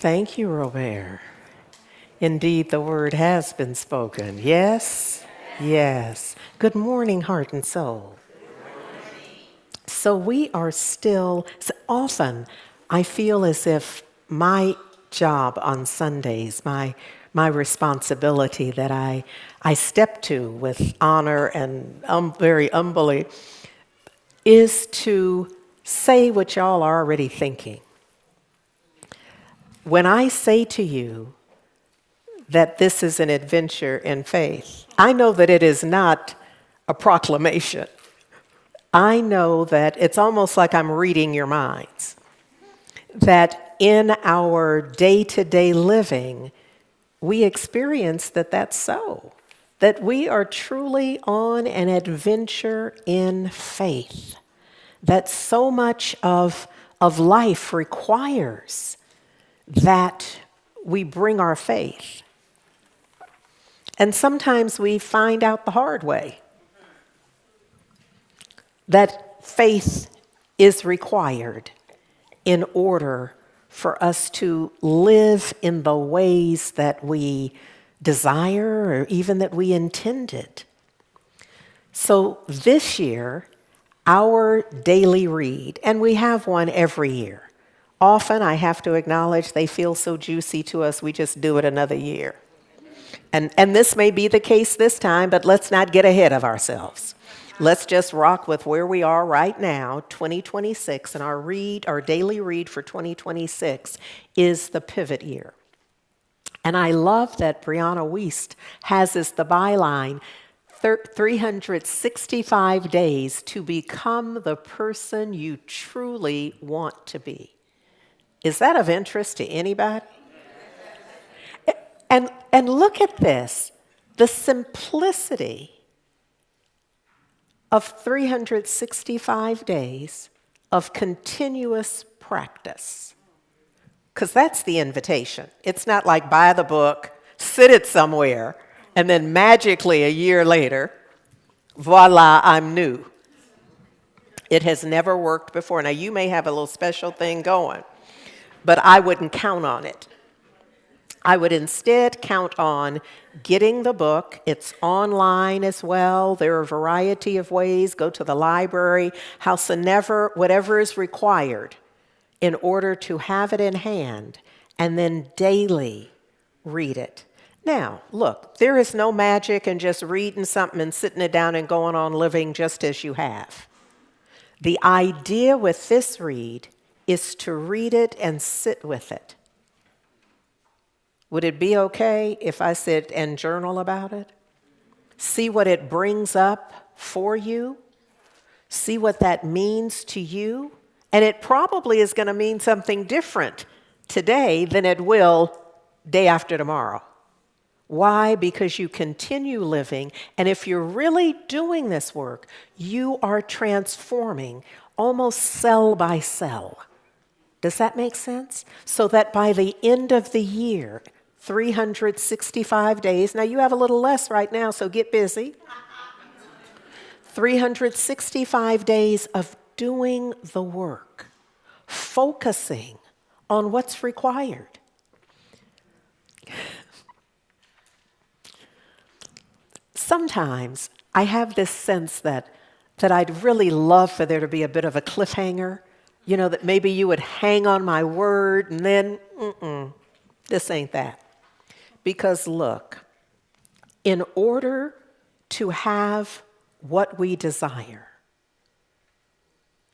Thank you, Robert. Indeed, the word has been spoken. Yes? Yes. Good morning, heart and soul. So we are still, so often I feel as if my job on Sundays, my responsibility that I step to with honor and very humbly, is to say what y'all are already thinking. When I say to you that this is an adventure in faith, I know that it is not a proclamation. I know that it's almost like I'm reading your minds. That in our day-to-day living, we experience that that's so. That we are truly on an adventure in faith. That so much of life requires that we bring our faith. And sometimes we find out the hard way that faith is required in order for us to live in the ways that we desire or even that we intended. So this year, our daily read, and we have one every year. Often, I have to acknowledge, they feel so juicy to us, we just do it another year. And this may be the case this time, but let's not get ahead of ourselves. Let's just rock with where we are right now, 2026, and our daily read for 2026 is the pivot year. And I love that Brianna Wiest has as the byline, 365 days to become the person you truly want to be. Is that of interest to anybody? And look at this, the simplicity of 365 days of continuous practice. Because that's the invitation. It's not like buy the book, sit it somewhere, and then magically a year later, voila, I'm new. It has never worked before. Now, you may have a little special thing going, but I wouldn't count on it. I would instead count on getting the book. It's online as well. There are a variety of ways. Go to the library, House of Never, whatever is required in order to have it in hand and then daily read it. Now, look, there is no magic in just reading something and sitting it down and going on living just as you have. The idea with this read is to read it and sit with it. Would it be okay if I sit and journal about it? See what it brings up for you? See what that means to you? And it probably is going to mean something different today than it will day after tomorrow. Why? Because you continue living, and if you're really doing this work, you are transforming almost cell by cell. Does that make sense? So that by the end of the year, 365 days. Now, you have a little less right now, so get busy. 365 days of doing the work, focusing on what's required. Sometimes I have this sense that I'd really love for there to be a bit of a cliffhanger, that maybe you would hang on my word and then, this ain't that. Because look, in order to have what we desire,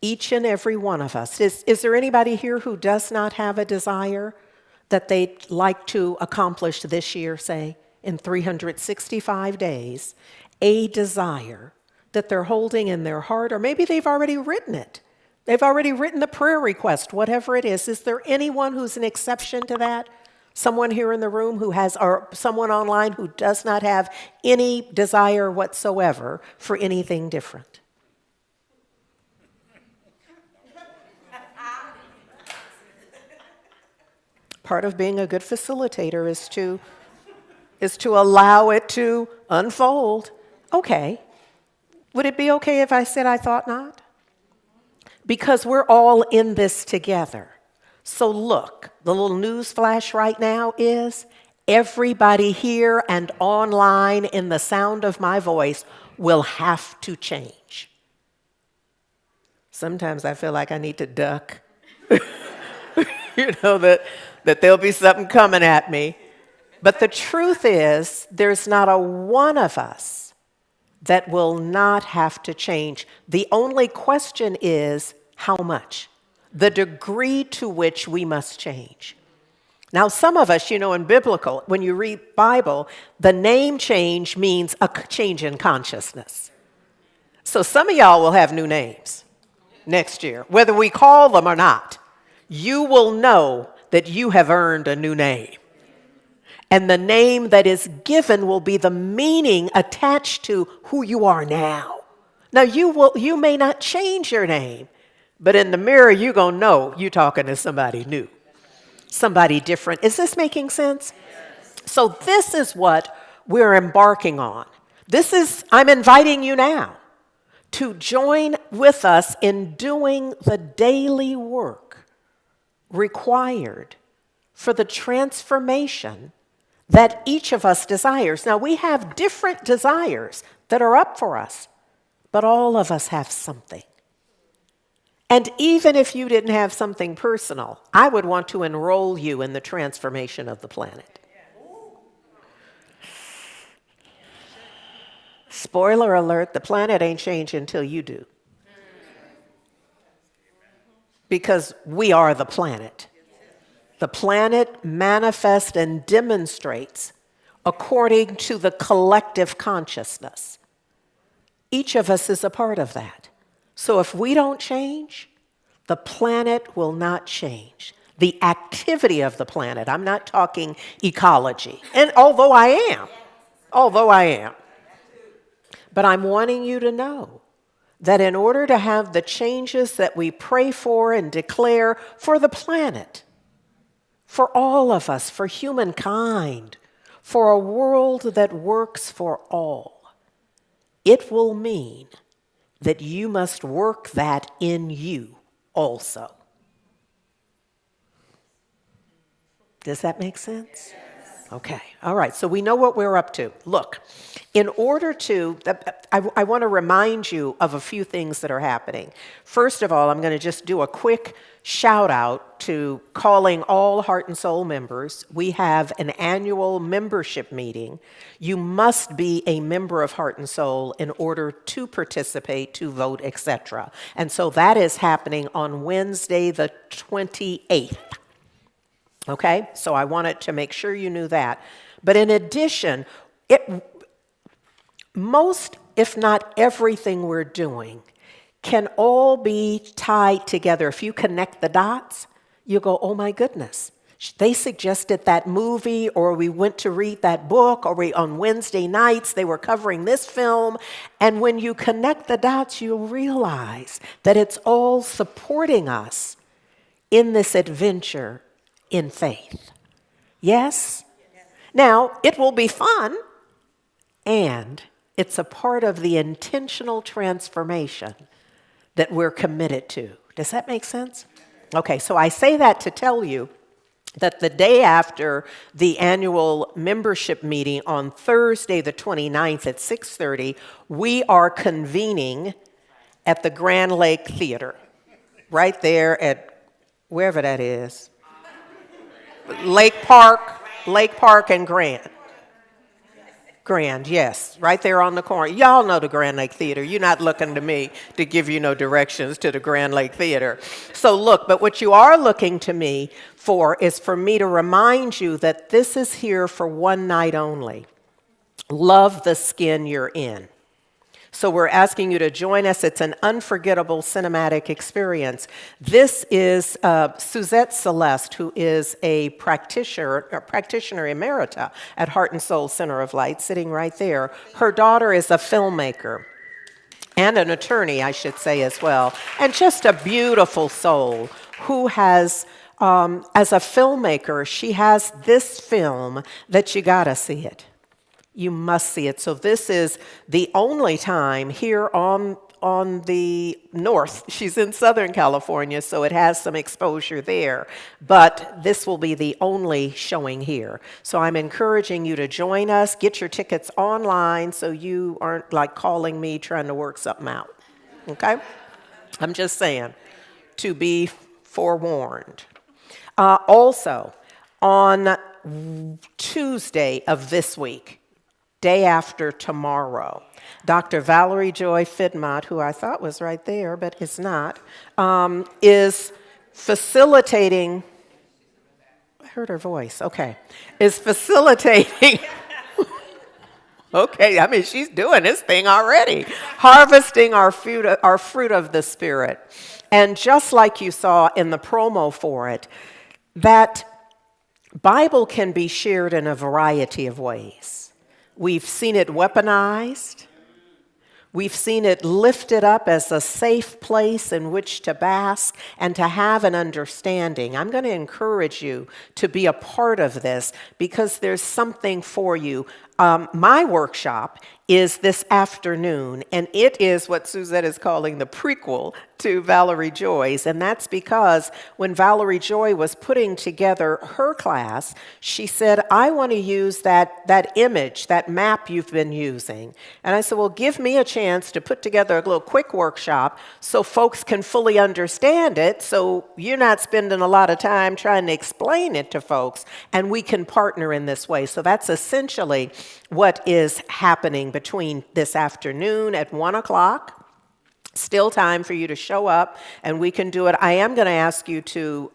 each and every one of us, is there anybody here who does not have a desire that they'd like to accomplish this year, say, in 365 days, a desire that they're holding in their heart, or maybe they've already written it. They've already written the prayer request, whatever it is. Is there anyone who's an exception to that? Someone here in the room who has, or someone online who does not have any desire whatsoever for anything different? Part of being a good facilitator is to allow it to unfold. Okay. Would it be okay if I said I thought not? Because we're all in this together. So look, the little news flash right now is everybody here and online in the sound of my voice will have to change. Sometimes I feel like I need to duck, that there'll be something coming at me. But the truth is, there's not a one of us that will not have to change. The only question is how much, the degree to which we must change. Now, some of us, in biblical, when you read Bible, the name change means a change in consciousness. So some of y'all will have new names next year, whether we call them or not. You will know that you have earned a new name. And the name that is given will be the meaning attached to who you are now. Now, you may not change your name, but in the mirror, you're going to know you're talking to somebody new, somebody different. Is this making sense? Yes. So this is what we're embarking on. I'm inviting you now to join with us in doing the daily work required for the transformation that each of us desires. Now, we have different desires that are up for us, but all of us have something. And even if you didn't have something personal, I would want to enroll you in the transformation of the planet. Spoiler alert, the planet ain't changing until you do. Because we are the planet. The planet manifests and demonstrates according to the collective consciousness. Each of us is a part of that. So if we don't change, the planet will not change. The activity of the planet, I'm not talking ecology, and although I am, but I'm wanting you to know that in order to have the changes that we pray for and declare for the planet, for all of us, for humankind, for a world that works for all, it will mean that you must work that in you also. Does that make sense? Yes. Okay. All right. So we know what we're up to. Look, in order to, I want to remind you of a few things that are happening. First of all, I'm going to just do a quick shout out to calling all Heart and Soul members. We have an annual membership meeting. You must be a member of Heart and Soul in order to participate, to vote, etc. And so that is happening on Wednesday, the 28th. Okay? So I wanted to make sure you knew that. But in addition, most, if not everything we're doing can all be tied together. If you connect the dots, you go, oh my goodness, they suggested that movie, or we went to read that book, or on Wednesday nights they were covering this film. And when you connect the dots, you'll realize that it's all supporting us in this adventure in faith. Yes? Now, it will be fun, and it's a part of the intentional transformation that we're committed to. Does that make sense? Okay, so I say that to tell you that the day after the annual membership meeting on Thursday, the 29th at 6:30, we are convening at the Grand Lake Theater, right there at wherever that is. Lake Park and Grand. Grand, yes, right there on the corner. Y'all know the Grand Lake Theater. You're not looking to me to give you no directions to the Grand Lake Theater. So look, but what you are looking to me for is for me to remind you that this is here for one night only. Love the skin you're in. So we're asking you to join us. It's an unforgettable cinematic experience. This is Suzette Celeste, who is a practitioner emerita at Heart and Soul Center of Light, sitting right there. Her daughter is a filmmaker and an attorney, I should say, as well, and just a beautiful soul who has, as a filmmaker, she has this film that you gotta see it. You must see it. So this is the only time here on the north. She's in Southern California, so it has some exposure there. But this will be the only showing here. So I'm encouraging you to join us. Get your tickets online so you aren't like calling me trying to work something out. Okay? I'm just saying, to be forewarned. Also, on Tuesday of this week, day after tomorrow, Dr. Valerie Joy Fidmont, who I thought was right there, but is not, is facilitating, I heard her voice, okay, is facilitating, okay, I mean, she's doing this thing already, harvesting our fruit of the Spirit. And just like you saw in the promo for it, that Bible can be shared in a variety of ways. We've seen it weaponized. We've seen it lifted up as a safe place in which to bask and to have an understanding. I'm going to encourage you to be a part of this because there's something for you. My workshop is this afternoon, and it is what Suzette is calling the prequel to Valerie Joy's, and that's because when Valerie Joy was putting together her class, she said, I want to use that image, that map you've been using. And I said, well, give me a chance to put together a little quick workshop so folks can fully understand it, so you're not spending a lot of time trying to explain it to folks, and we can partner in this way. So that's essentially what is happening between this afternoon at 1 o'clock. Still time for you to show up, and we can do it. I am going to ask you to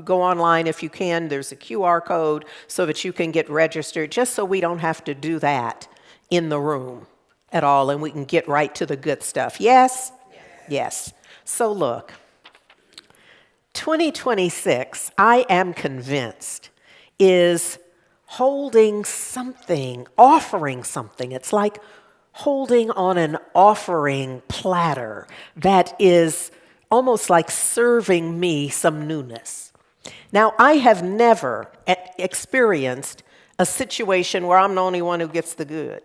go online if you can. There's a QR code so that you can get registered, just so we don't have to do that in the room at all, and we can get right to the good stuff. Yes? Yes. So look, 2026, I am convinced, is holding something, offering something. It's like holding on an offering platter that is almost like serving me some newness. Now, I have never experienced a situation where I'm the only one who gets the good.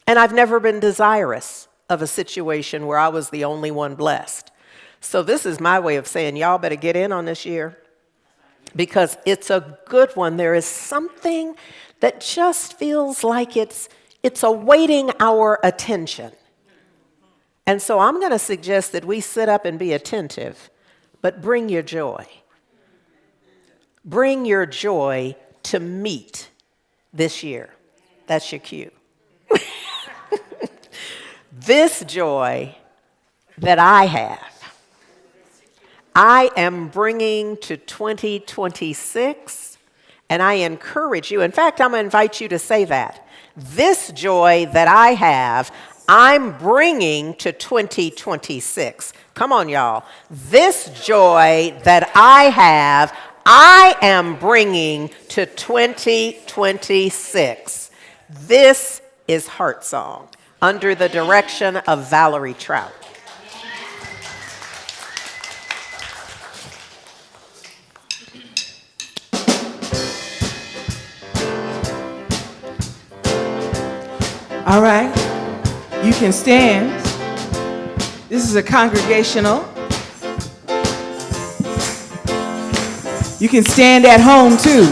And I've never been desirous of a situation where I was the only one blessed. So this is my way of saying, y'all better get in on this year, because it's a good one. There is something that just feels like it's awaiting our attention. And so I'm going to suggest that we sit up and be attentive, but bring your joy. Bring your joy to meet this year. That's your cue. This joy that I have, I am bringing to 2026, and I encourage you. In fact, I'm going to invite you to say that. This joy that I have, I'm bringing to 2026. Come on, y'all. This joy that I have, I am bringing to 2026. This is Heart Song, under the direction of Valerie Trout. All right, you can stand. This is a congregational. You can stand at home too.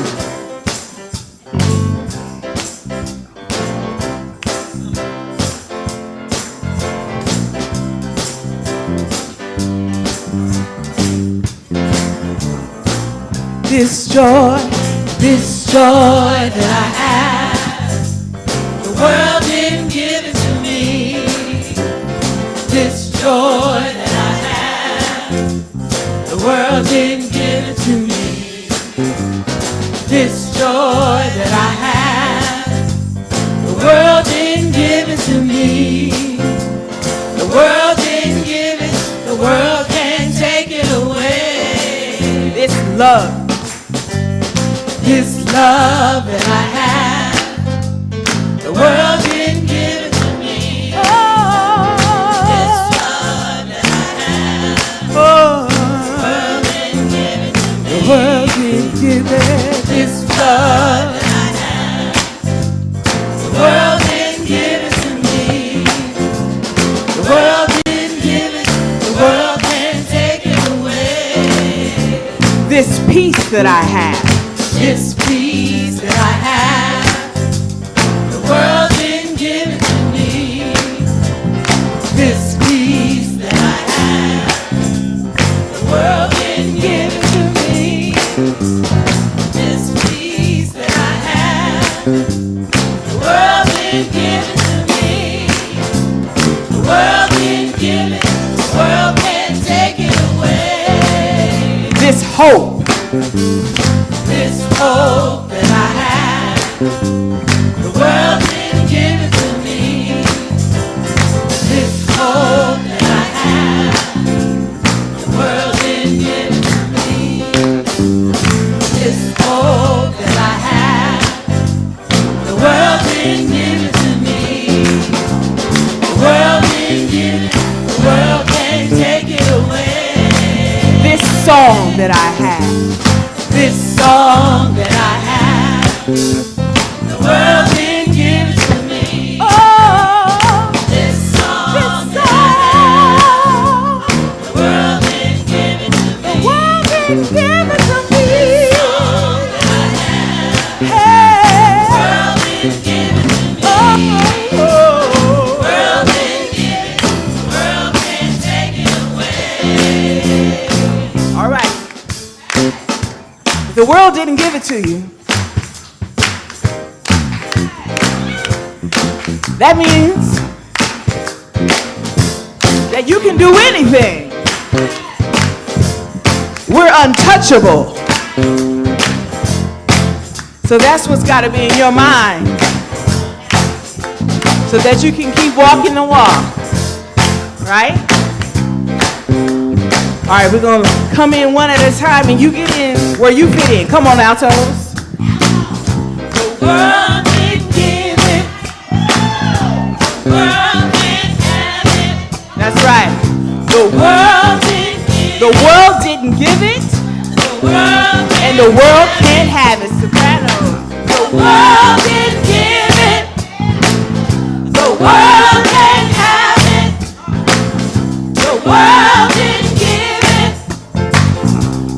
This joy that I have, the world didn't give it to me. This joy that I have, the world didn't give it to me. This joy that I have, the world didn't give it to me. The world didn't give it, the world can't take it away. This love that I have, the world didn't give it to me. Oh, this love that I have, the world didn't give it to me. The world didn't give it. This love that I have, the world peace that I have. This peace that I have, the world didn't give it to me. This peace that I have, the world didn't give it to me. This peace that I have, the world didn't give it to me. The world didn't give it, the world can't take it away. This hope that I have, the world didn't give it to me. This hope that I have, the world didn't give it to me. This hope that I have, the world didn't give it to me. The world didn't give it, the world can't take it away. This song that I have, this song that I have, the world didn't give it to me. Oh, this song that I have, the world didn't give it to me. The world didn't give it to me. This song that I have, hey, the world didn't give it to me. Oh, the world didn't give it, the world can't take it away. All right. The world didn't give it to you. That means that you can do anything. We're untouchable. So that's what's got to be in your mind, so that you can keep walking the walk. Right? All right, we're going to come in one at a time, and you get in where you fit in. Come on, altos. The world didn't give it. The world didn't have it. That's right. The world didn't give it. The world didn't give it. The world didn't, and the world can't have it. Sopranos. The world didn't give it. The world can't have it. The world didn't give it.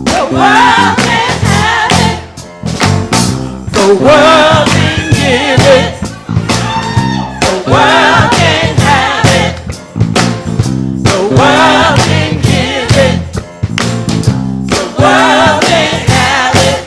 The world can't have it. The world didn't give it. The world can't have it. The world didn't give it. The world can't have it.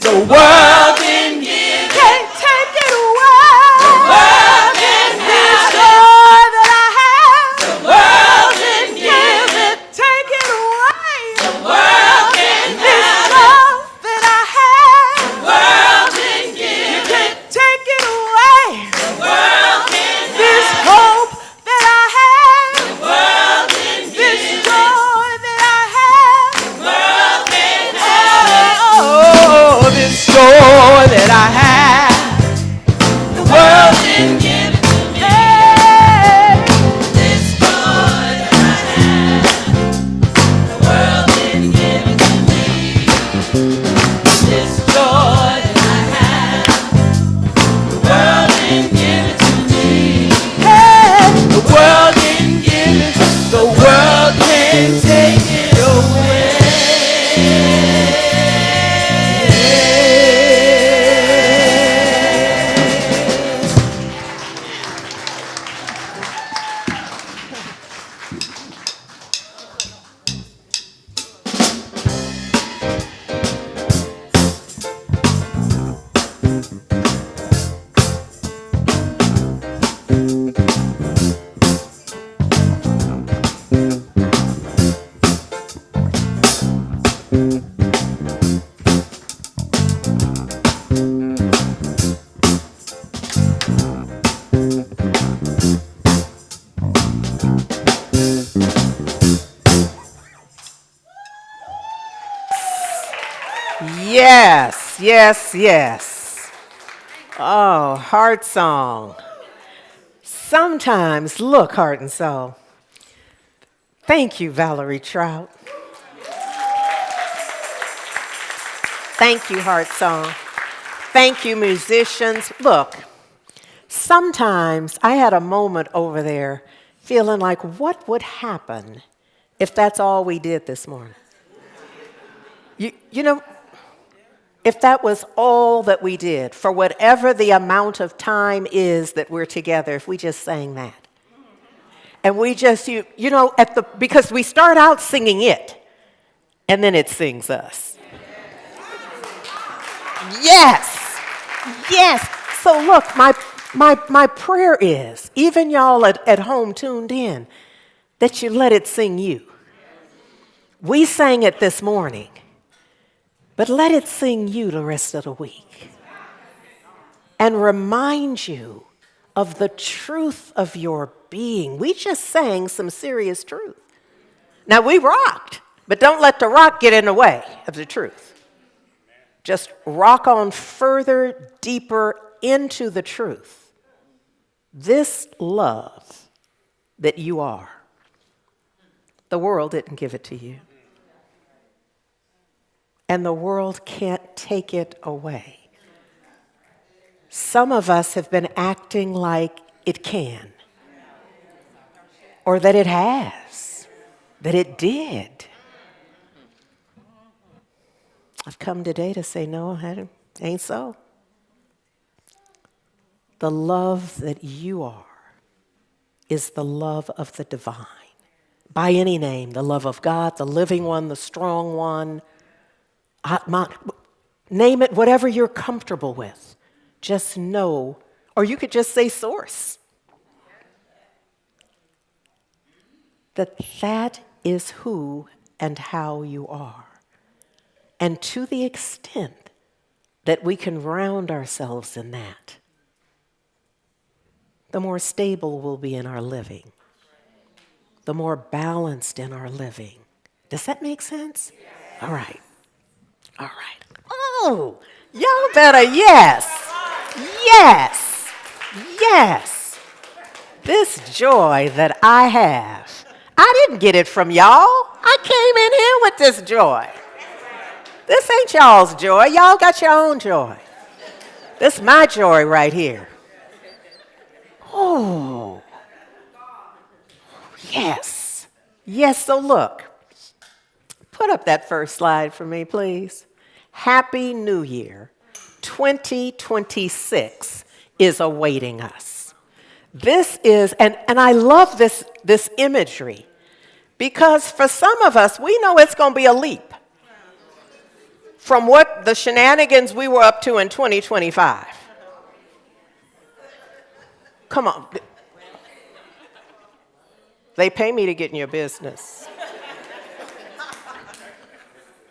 The world didn't give it. Can't take it away. The world can't have it. Joy that I have. The world didn't give it. Take it away. The world can't have it. This love that I have. The world didn't give it. Take it away. The world can't have it. This hope that I have. The world didn't give it. This joy that I have. The world can't have it. Oh, this joy that I have. The world didn't give it to me. This joy that I have. The world didn't give it to me. This joy that I have. The world didn't give it to me. Hey, the world didn't give it. The world can't take it away. Yes, yes, yes. Oh, heart song. Sometimes, look, heart and soul. Thank you, Valerie Trout. Thank you, heart song. Thank you, musicians. Look, sometimes I had a moment over there feeling like, what would happen if that's all we did this morning? You know, if that was all that we did, for whatever the amount of time is that we're together, if we just sang that. And we just, you know, because we start out singing it, and then it sings us. Yes, yes. So look, my prayer is, even y'all at home tuned in, that you let it sing you. We sang it this morning, but let it sing you the rest of the week. And remind you of the truth of your being. We just sang some serious truth. Now, we rocked, but don't let the rock get in the way of the truth. Just rock on further, deeper into the truth. This love that you are, the world didn't give it to you. And the world can't take it away. Some of us have been acting like it can, or that it has, that it did. I've come today to say, no, it ain't so. The love that you are is the love of the divine. By any name, the love of God, the living one, the strong one, Atman, name it, whatever you're comfortable with. Just know, or you could just say source. That is who and how you are. And to the extent that we can round ourselves in that, the more stable we'll be in our living, the more balanced in our living. Does that make sense? All right. All right. Oh, y'all better yes. Yes. Yes. This joy that I have, I didn't get it from y'all. I came in here with this joy. This ain't y'all's joy. Y'all got your own joy. This is my joy right here. Oh. Yes. Yes, so look. Put up that first slide for me, please. Happy New Year. 2026 is awaiting us. This is, and I love this imagery, because for some of us, we know it's going to be a leap from what the shenanigans we were up to in 2025. Come on. They pay me to get in your business.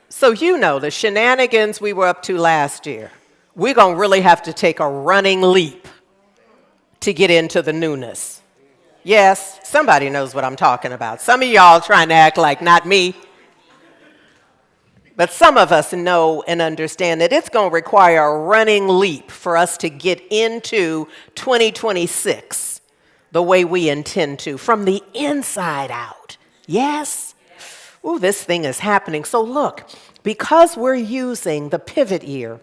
So you know the shenanigans we were up to last year. We're going to really have to take a running leap to get into the newness. Yes, somebody knows what I'm talking about. Some of y'all trying to act like not me. But some of us know and understand that it's going to require a running leap for us to get into 2026 the way we intend to, from the inside out. Yes? Ooh, this thing is happening. So look, because we're using the pivot year,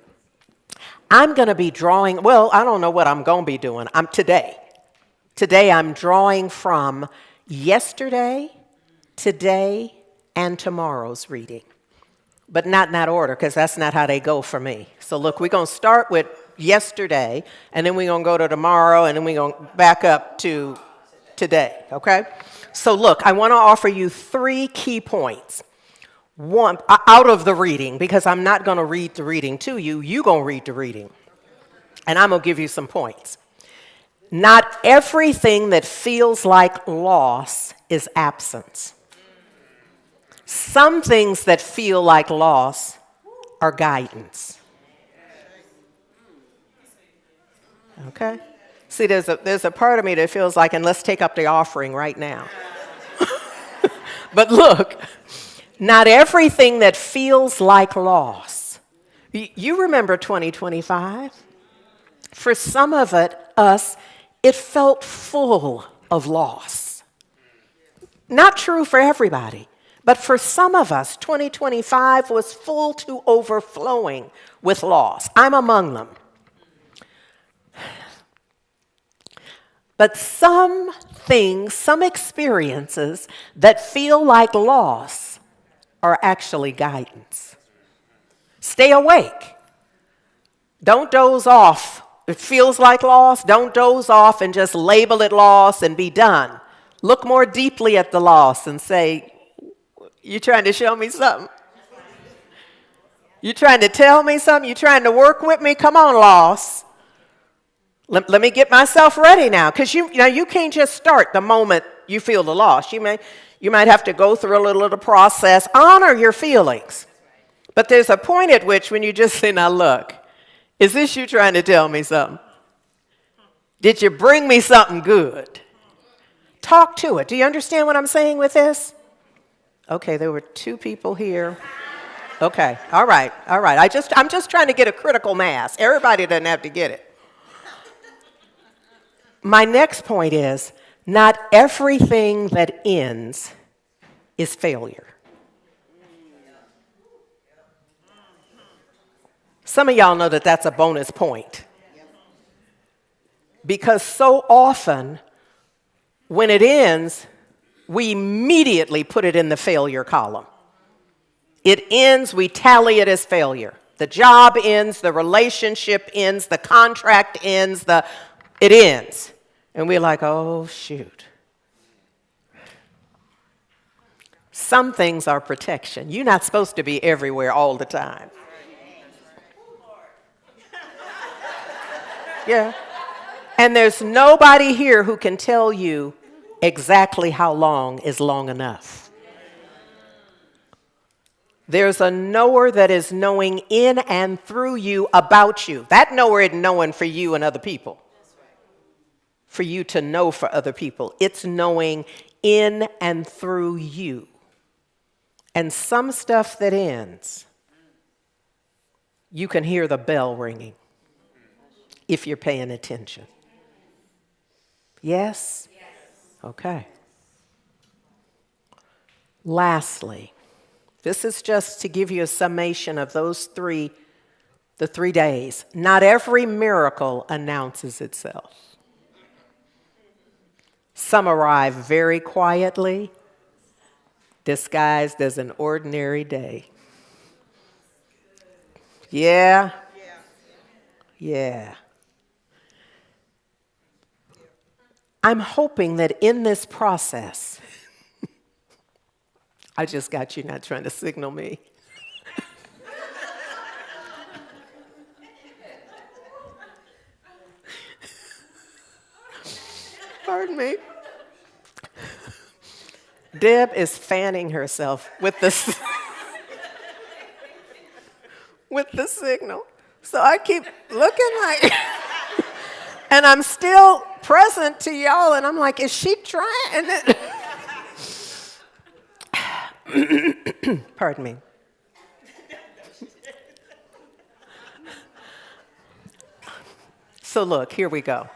I'm going to be drawing, well, I don't know what I'm going to be doing. Today I'm drawing from yesterday, today, and tomorrow's reading. But not in that order, because that's not how they go for me. So look, we're going to start with yesterday, and then we're going to go to tomorrow, and then we're going to back up to today, okay? So look, I want to offer you 3 key points. One, out of the reading, because I'm not going to read the reading to you. You're going to read the reading. And I'm going to give you some points. Not everything that feels like loss is absence. Some things that feel like loss are guidance. Okay? See, there's a part of me that feels like, and let's take up the offering right now. But look, not everything that feels like loss. You remember 2025? For some of us, it felt full of loss. Not true for everybody. But for some of us, 2025 was full to overflowing with loss. I'm among them. But some things, some experiences that feel like loss are actually guidance. Stay awake. Don't doze off. It feels like loss. Don't doze off and just label it loss and be done. Look more deeply at the loss and say, you trying to show me something? You trying to tell me something? You trying to work with me? Come on, loss. Let me get myself ready now. Because you can't just start the moment you feel the loss. You might have to go through a little of the process. Honor your feelings. But there's a point at which when you just say, now look, is this you trying to tell me something? Did you bring me something good? Talk to it. Do you understand what I'm saying with this? Okay, there were 2 people here. Okay, all right. I'm just trying to get a critical mass. Everybody doesn't have to get it. My next point is, not everything that ends is failure. Some of y'all know that that's a bonus point. Because so often, when it ends, we immediately put it in the failure column. It ends, we tally it as failure. The job ends, the relationship ends, the contract ends, it ends. And we're like, oh, shoot. Some things are protection. You're not supposed to be everywhere all the time. Yeah. And there's nobody here who can tell you exactly how long is long enough. There's a knower that is knowing in and through you about you. That knower isn't knowing for you and other people. For you to know for other people. It's knowing in and through you. And some stuff that ends, you can hear the bell ringing if you're paying attention. Yes? Okay. Lastly, this is just to give you a summation of the 3 days. Not every miracle announces itself. Some arrive very quietly, disguised as an ordinary day. Yeah. I'm hoping that in this process, I just got you not trying to signal me. Pardon me. Deb is fanning herself with the signal. So I keep looking like, and I'm still present to y'all, and I'm like, is she trying? Pardon me. So look, here we go.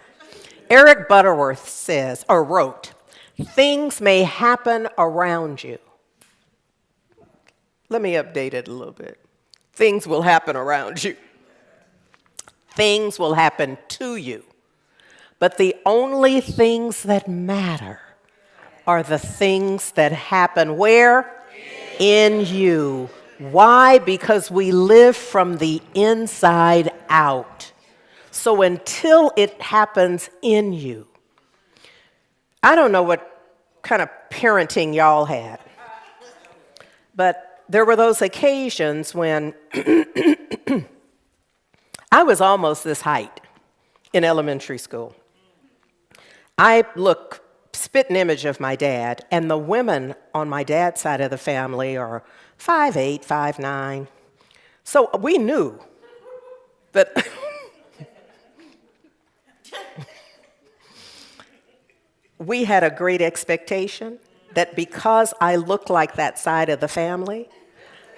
Eric Butterworth says, or wrote, things may happen around you. Let me update it a little bit. Things will happen around you. Things will happen to you. But the only things that matter are the things that happen where? In you. Why? Because we live from the inside out. So until it happens in you, I don't know what kind of parenting y'all had, but there were those occasions when I was almost this height in elementary school. I spit an image of my dad, and the women on my dad's side of the family are 5'8", 5'9". So we knew that we had a great expectation that because I looked like that side of the family,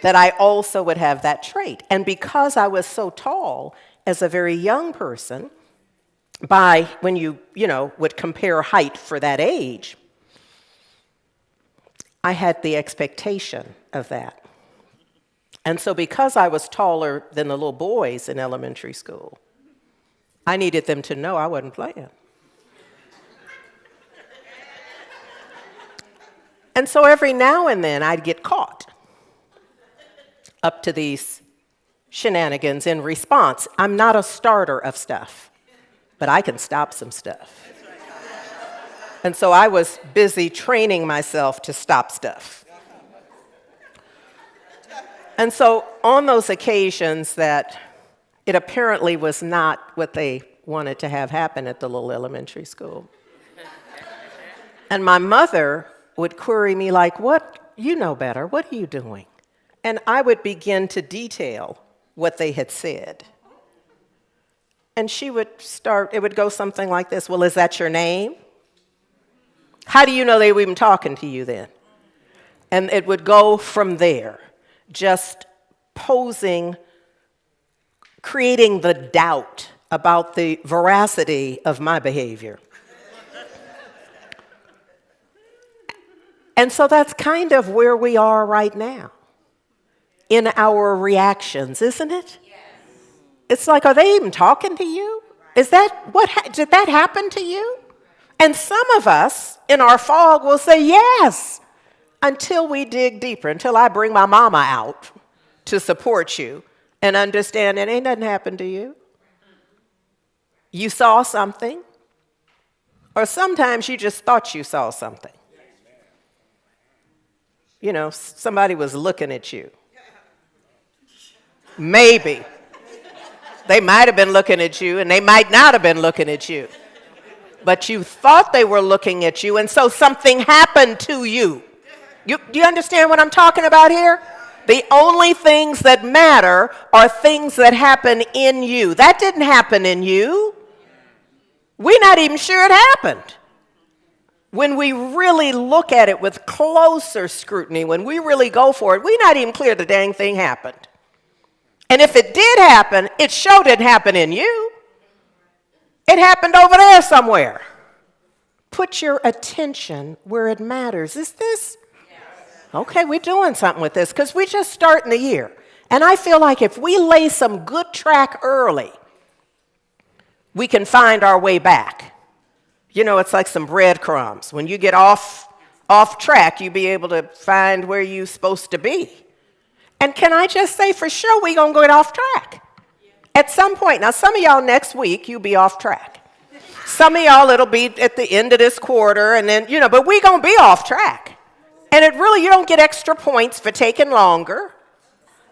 that I also would have that trait. And because I was so tall as a very young person, when you would compare height for that age, I had the expectation of that. And so because I was taller than the little boys in elementary school, I needed them to know I wasn't playing. And so every now and then I'd get caught up to these shenanigans in response. I'm not a starter of stuff, but I can stop some stuff. And so I was busy training myself to stop stuff. And so on those occasions that it apparently was not what they wanted to have happen at the little elementary school, and my mother would query me like, what, you know better, what are you doing? And I would begin to detail what they had said. And she would start, it would go something like this, well, is that your name? How do you know they were even talking to you then? And it would go from there, just posing, creating the doubt about the veracity of my behavior. And so that's kind of where we are right now in our reactions, isn't it? Yes. It's like, are they even talking to you? Is that did that happen to you? And some of us in our fog will say yes until we dig deeper, until I bring my mama out to support you and understand that ain't nothing happened to you. You saw something, or sometimes you just thought you saw something. You know, somebody was looking at you. Maybe. They might have been looking at you, and they might not have been looking at you. But you thought they were looking at you, and so something happened to you. Do you understand what I'm talking about here? The only things that matter are things that happen in you. That didn't happen in you. We're not even sure it happened. When we really look at it with closer scrutiny, when we really go for it, we're not even clear the dang thing happened. And if it did happen, it sure didn't happen in you. It happened over there somewhere. Put your attention where it matters. Is this? Yes. Okay, we're doing something with this because we're just starting the year. And I feel like if we lay some good track early, we can find our way back. You know, it's like some breadcrumbs. When you get off track, you'll be able to find where you're supposed to be. And can I just say for sure we're going to get off track at some point. Now, some of y'all next week, you'll be off track. Some of y'all, it'll be at the end of this quarter, and then, you know, but we're going to be off track. And it really, you don't get extra points for taking longer.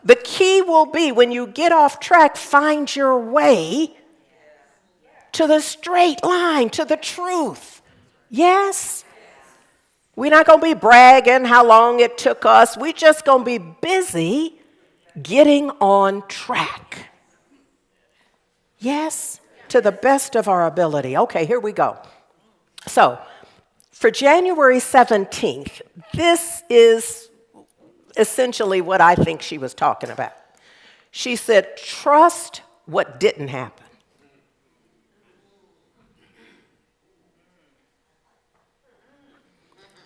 The key will be when you get off track, find your way to the straight line, to the truth. Yes? We're not going to be bragging how long it took us. We're just going to be busy getting on track. Yes? To the best of our ability. Okay, here we go. So, for January 17th, this is essentially what I think she was talking about. She said, trust what didn't happen.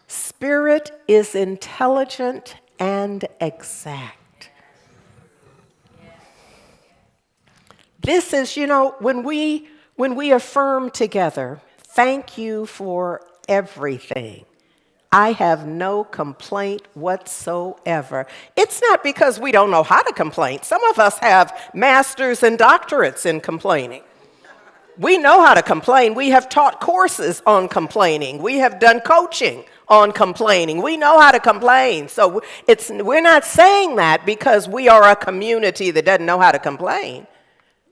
Spirit is intelligent and exact. This is, you know, when we affirm together, thank you for everything. I have no complaint whatsoever. It's not because we don't know how to complain. Some of us have masters and doctorates in complaining. We know how to complain. We have taught courses on complaining. We have done coaching on complaining. We know how to complain. So we're not saying that because we are a community that doesn't know how to complain.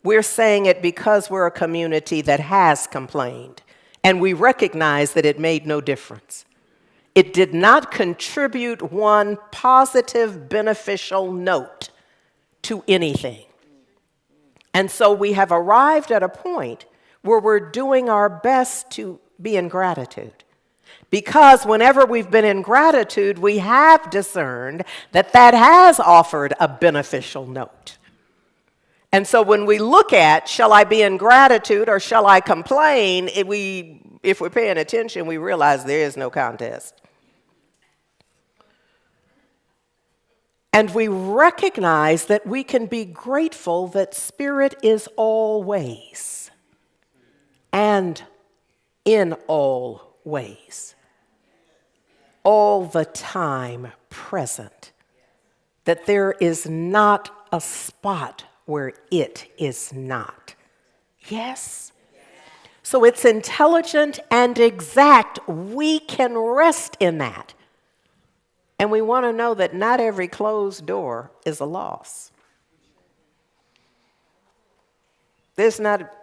We're saying it because we're a community that has complained. And we recognize that it made no difference. It did not contribute one positive, beneficial note to anything. And so we have arrived at a point where we're doing our best to be in gratitude. Because whenever we've been in gratitude, we have discerned that that has offered a beneficial note. And so when we look at, shall I be in gratitude or shall I complain, if we're paying attention, we realize there is no contest. And we recognize that we can be grateful that Spirit is always and in all ways, all the time present, that there is not a spot where it is not. Yes? So it's intelligent and exact. We can rest in that. And we want to know that not every closed door is a loss. There's not,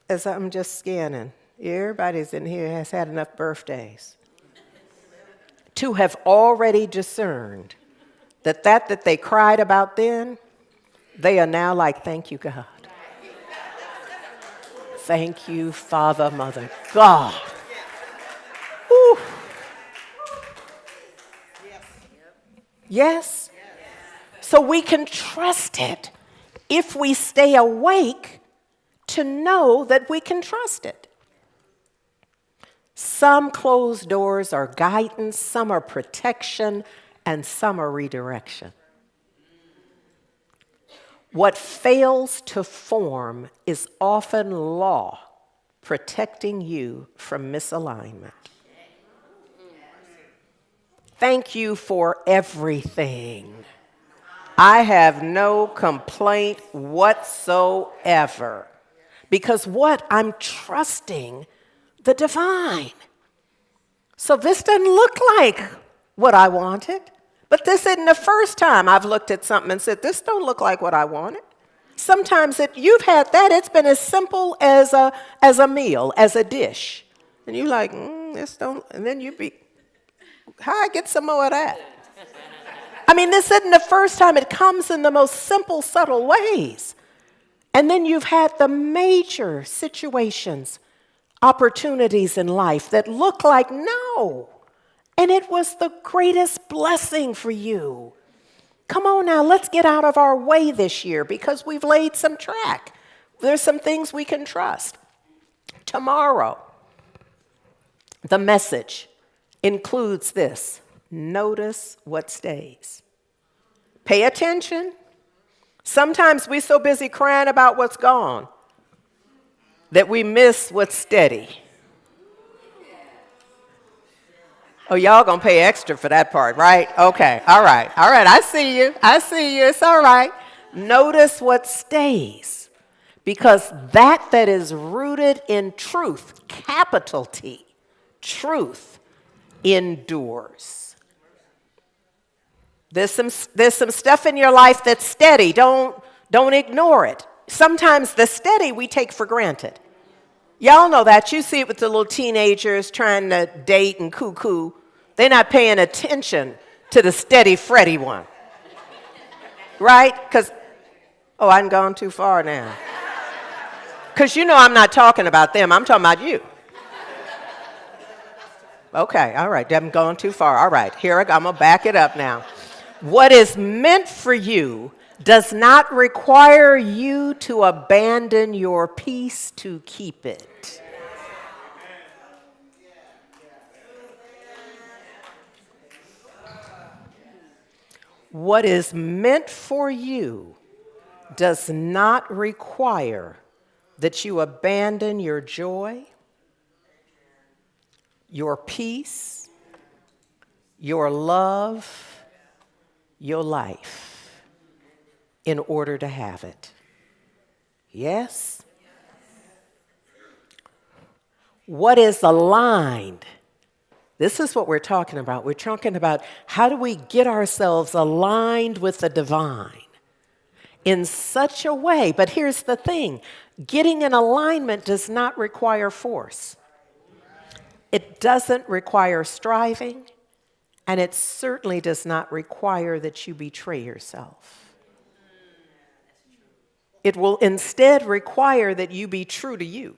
as I'm just scanning, everybody's in here has had enough birthdays to have already discerned that they cried about then, they are now like, thank you, God. Thank you, Father, Mother, God. Whew. Yes? So we can trust it if we stay awake to know that we can trust it. Some closed doors are guidance, some are protection, and some are redirection. What fails to form is often law protecting you from misalignment. Thank you for everything. I have no complaint whatsoever. Because what? I'm trusting the divine. So this doesn't look like what I wanted. But this isn't the first time I've looked at something and said, this don't look like what I wanted. Sometimes you've had that. It's been as simple as a meal, as a dish. And you're like, this don't, and then you be, how I get some more of that? I mean, this isn't the first time. It comes in the most simple, subtle ways. And then you've had the major situations, opportunities in life that look like no. And it was the greatest blessing for you. Come on now, let's get out of our way this year because we've laid some track. There's some things we can trust. Tomorrow, the message includes this. Notice what stays. Pay attention. Sometimes we're so busy crying about what's gone that we miss what's steady. Oh, y'all gonna pay extra for that part, right? Okay, all right, I see you, it's all right. Notice what stays, because that is rooted in truth, capital T, truth, endures. There's some stuff in your life that's steady, don't ignore it. Sometimes the steady we take for granted. Y'all know that. You see it with the little teenagers trying to date and cuckoo. They're not paying attention to the steady, Freddy one. Right? Because, I'm gone too far now. Because you know I'm not talking about them. I'm talking about you. Okay, all right. I'm going too far. All right, here I go. I'm going to back it up now. What is meant for you does not require you to abandon your peace to keep it. What is meant for you does not require that you abandon your joy, your peace, your love, your life in order to have it. Yes? What is aligned? This is what we're talking about. We're talking about how do we get ourselves aligned with the divine in such a way. But here's the thing. Getting in alignment does not require force. It doesn't require striving. And it certainly does not require that you betray yourself. It will instead require that you be true to you.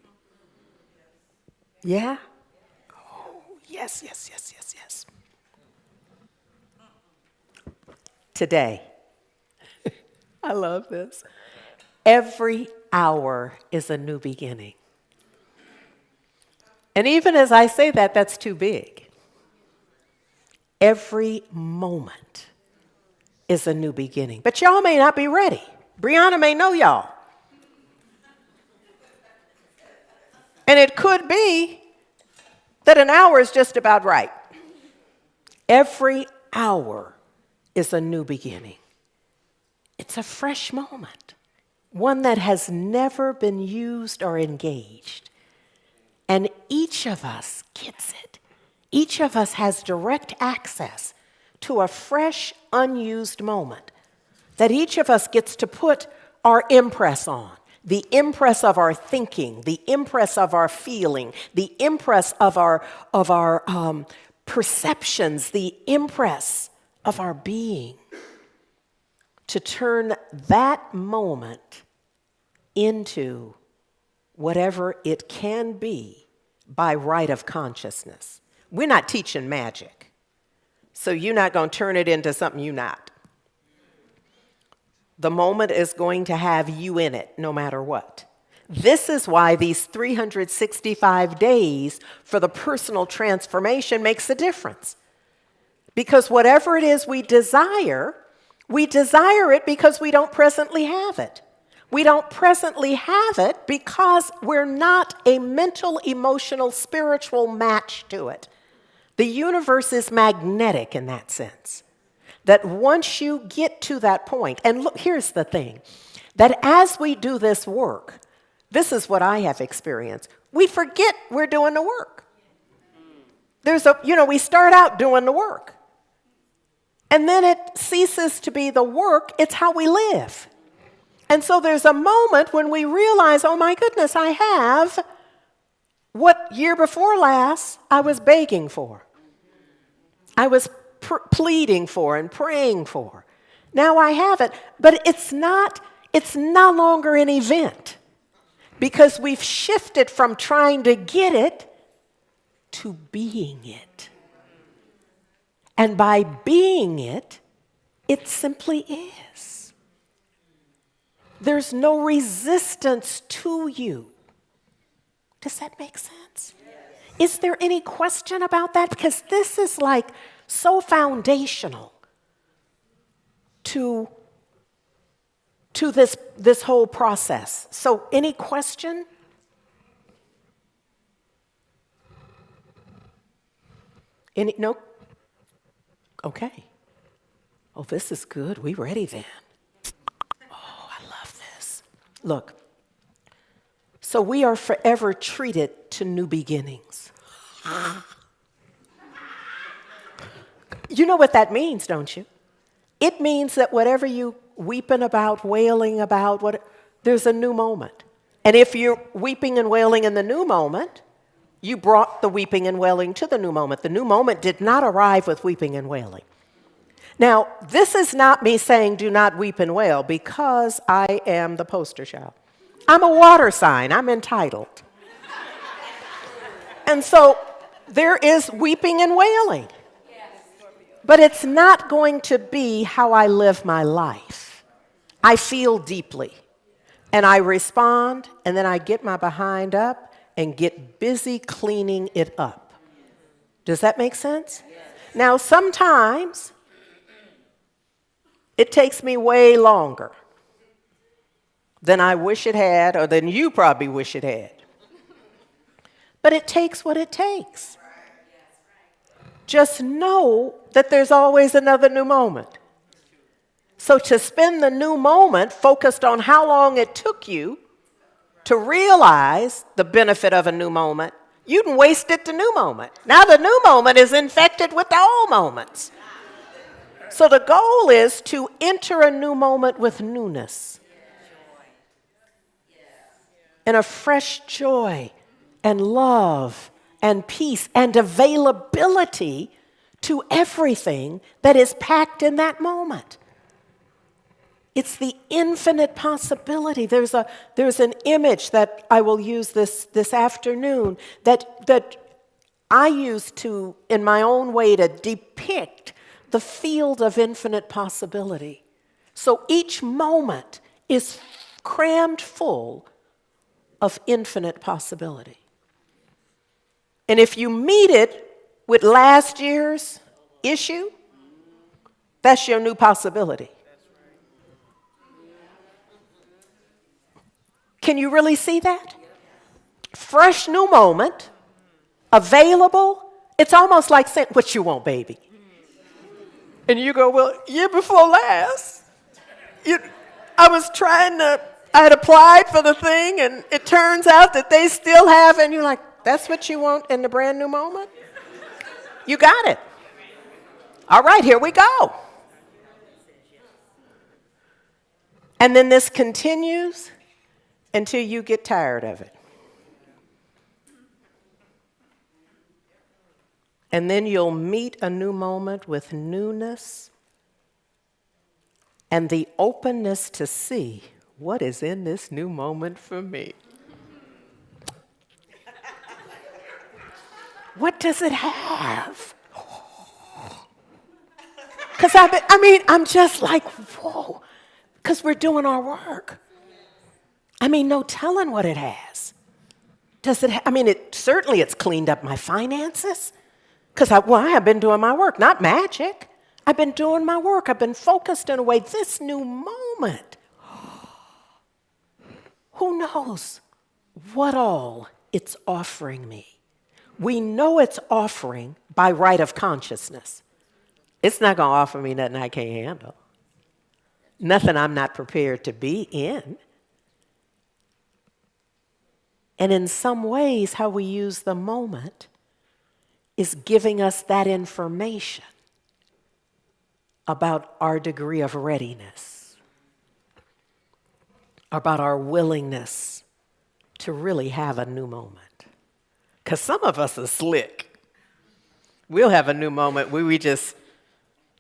Yeah? Oh, yes. Today, I love this. Every hour is a new beginning. And even as I say that, that's too big. Every moment is a new beginning. But y'all may not be ready. Brianna may know y'all. And it could be that an hour is just about right. Every hour is a new beginning. It's a fresh moment. one that has never been used or engaged. And each of us gets it. Each of us has direct access to a fresh, unused moment that each of us gets to put our impress on. The impress of our thinking, the impress of our feeling, the impress of our perceptions, the impress of our being. To turn that moment into whatever it can be by right of consciousness. We're not teaching magic, so you're not going to turn it into something you're not. The moment is going to have you in it, no matter what. This is why these 365 days for the personal transformation makes a difference. Because whatever it is we desire it because we don't presently have it. We don't presently have it because we're not a mental, emotional, spiritual match to it. The universe is magnetic in that sense. That once you get to that point, and look, here's the thing, that as we do this work, this is what I have experienced, we forget we're doing the work. We start out doing the work. And then it ceases to be the work, it's how we live. And so there's a moment when we realize, oh my goodness, I have what year before last I was begging for. I was pleading for and praying for. Now I have it, but it's no longer an event because we've shifted from trying to get it to being it. And by being it, it simply is. There's no resistance to you. Does that make sense? Yes. Is there any question about that? Because this is like so foundational to this whole process. So any question? No? Okay. Oh, this is good. We ready then. Oh, I love this. Look. So we are forever treated to new beginnings. You know what that means, don't you? It means that whatever you weeping about, wailing about, there's a new moment. And if you're weeping and wailing in the new moment, you brought the weeping and wailing to the new moment. The new moment did not arrive with weeping and wailing. Now, this is not me saying do not weep and wail because I am the poster child. I'm a water sign. I'm entitled. And so there is weeping and wailing. But it's not going to be how I live my life. I feel deeply. And I respond, and then I get my behind up and get busy cleaning it up. Does that make sense? Now, sometimes it takes me way longer than I wish it had, or than you probably wish it had. But it takes what it takes. Just know that there's always another new moment. So to spend the new moment focused on how long it took you to realize the benefit of a new moment, you didn't waste it the new moment. Now the new moment is infected with the old moments. So the goal is to enter a new moment with newness. And a fresh joy and love and peace and availability to everything that is packed in that moment. It's the infinite possibility. There's an image that I will use this afternoon that I use to, in my own way, to depict the field of infinite possibility. So each moment is crammed full of infinite possibility. And if you meet it with last year's issue, that's your new possibility. Can you really see that? Fresh new moment, available. It's almost like saying, what you want, baby? And you go, well, year before last, I I had applied for the thing, and it turns out that they still have, and you're like, that's what you want in the brand new moment? You got it. All right, here we go. And then this continues until you get tired of it. And then you'll meet a new moment with newness and the openness to see what is in this new moment for me. What does it have? Because I'm just like, whoa, because we're doing our work. No telling what it has. Does it? Certainly it's cleaned up my finances. Because I have been doing my work, not magic. I've been doing my work. I've been focused in a way. This new moment, who knows what all it's offering me? We know it's offering by right of consciousness. It's not going to offer me nothing I can't handle. Nothing I'm not prepared to be in. And in some ways, how we use the moment is giving us that information about our degree of readiness, about our willingness to really have a new moment. Because some of us are slick. We'll have a new moment where we just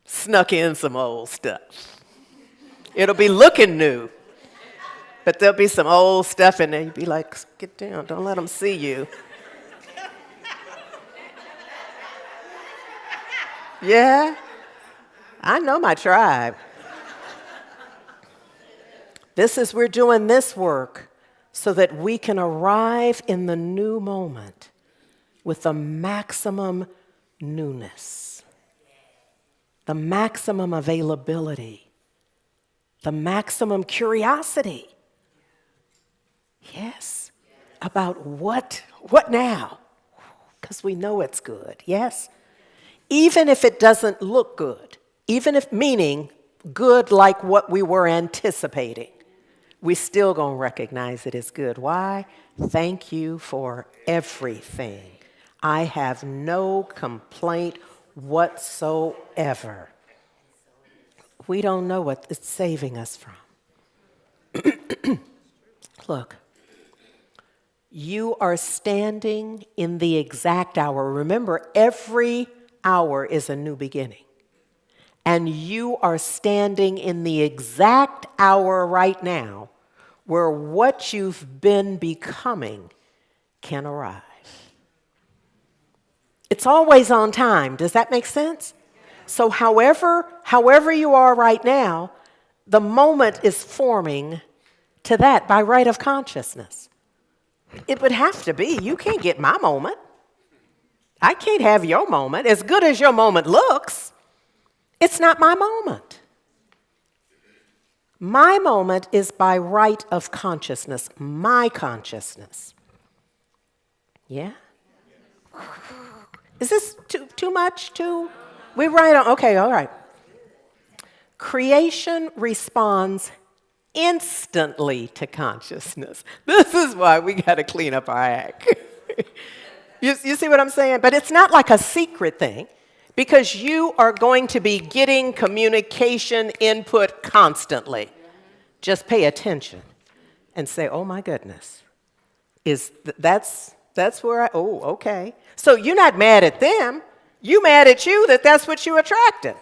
snuck in some old stuff. It'll be looking new, but there'll be some old stuff in there. You'll be like, get down, don't let them see you. Yeah, I know my tribe. We're doing this work so that we can arrive in the new moment with the maximum newness, the maximum availability, the maximum curiosity. Yes, about what now? Because we know it's good, yes? Even if it doesn't look good, meaning good like what we were anticipating, we still gonna recognize it as good. Why? Thank you for everything. I have no complaint whatsoever. We don't know what it's saving us from. Look, you are standing in the exact hour. Remember, every hour is a new beginning. And you are standing in the exact hour right now where what you've been becoming can arrive. It's always on time. Does that make sense? So however you are right now, the moment is forming to that by right of consciousness. It would have to be. You can't get my moment. I can't have your moment. As good as your moment looks, it's not my moment. My moment is by right of consciousness, my consciousness. Yeah? Is this too much? We right on? Okay, all right. Creation responds instantly to consciousness. This is why we got to clean up our act. You see what I'm saying? But it's not like a secret thing, because you are going to be getting communication input constantly. Just pay attention and say, oh my goodness, that's where okay. So you're not mad at them. You mad at you that's what you attracted.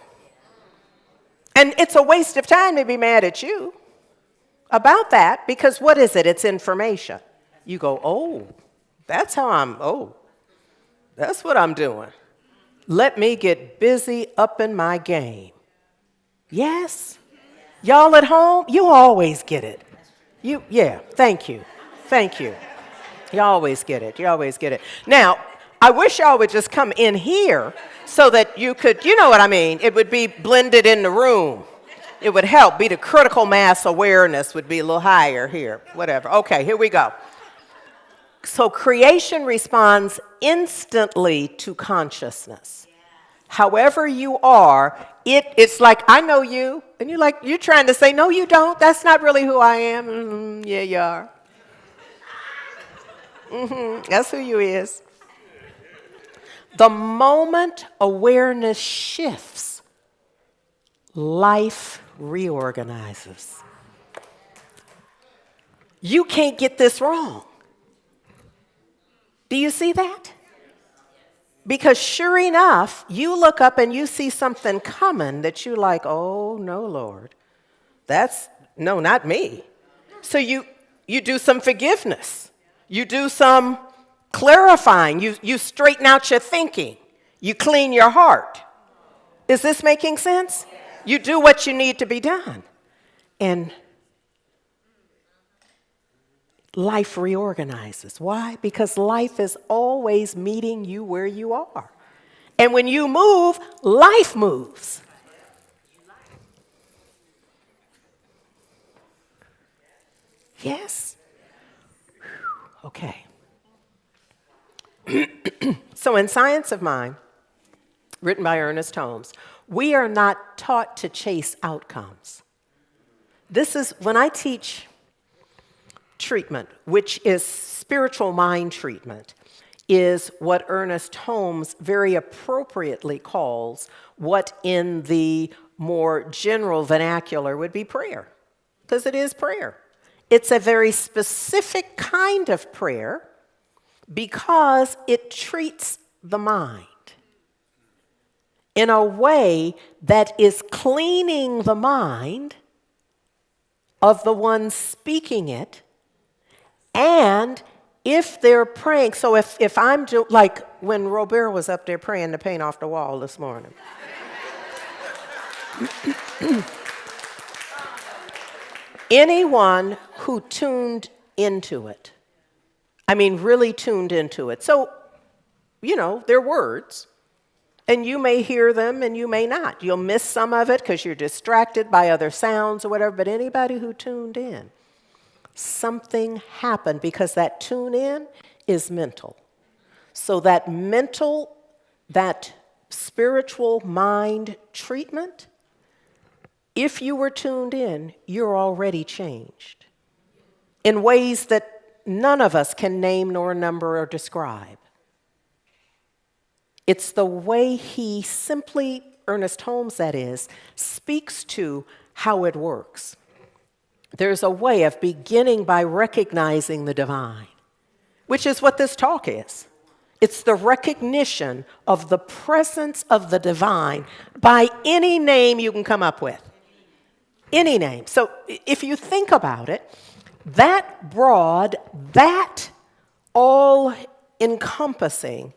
And it's a waste of time to be mad at you about that, because what is it? It's information. You go, that's what I'm doing. Let me get busy up in my game. Yes? Y'all at home, you always get it. Thank you. You always get it. Now, I wish y'all would just come in here so that you could, you know what I mean? It would be blended in the room. It would help. The critical mass awareness would be a little higher here. Whatever. Okay, here we go. So creation responds instantly to consciousness. however you are, it's like, I know you. And you're trying to say, no, you don't. That's not really who I am. Yeah, you are. That's who you is. The moment awareness shifts, life reorganizes. You can't get this wrong. Do you see that? Because sure enough, you look up and you see something coming that you like, oh, no, Lord. No, not me. So you do some forgiveness. You do some clarifying. You straighten out your thinking. You clean your heart. Is this making sense? You do what you need to be done. And life reorganizes. Why? Because life is always meeting you where you are. And when you move, life moves. Yes? Okay. So in Science of Mind, written by Ernest Holmes, we are not taught to chase outcomes. This is when I teach treatment, which is spiritual mind treatment, is what Ernest Holmes very appropriately calls what in the more general vernacular would be prayer, because it is prayer. It's a very specific kind of prayer because it treats the mind in a way that is cleaning the mind of the one speaking it. And if they're praying, so if I'm like when Robert was up there praying the paint off the wall this morning. Anyone who tuned into it, I mean really tuned into it. So, they're words, and you may hear them and you may not. You'll miss some of it because you're distracted by other sounds or whatever, but anybody who tuned in, something happened because that tune in is mental. So that spiritual mind treatment, if you were tuned in, you're already changed in ways that none of us can name nor number or describe. It's the way he simply, Ernest Holmes that is, speaks to how it works. There's a way of beginning by recognizing the divine, which is what this talk is. It's the recognition of the presence of the divine by any name you can come up with. Any name. So if you think about it, that broad, that all-encompassing,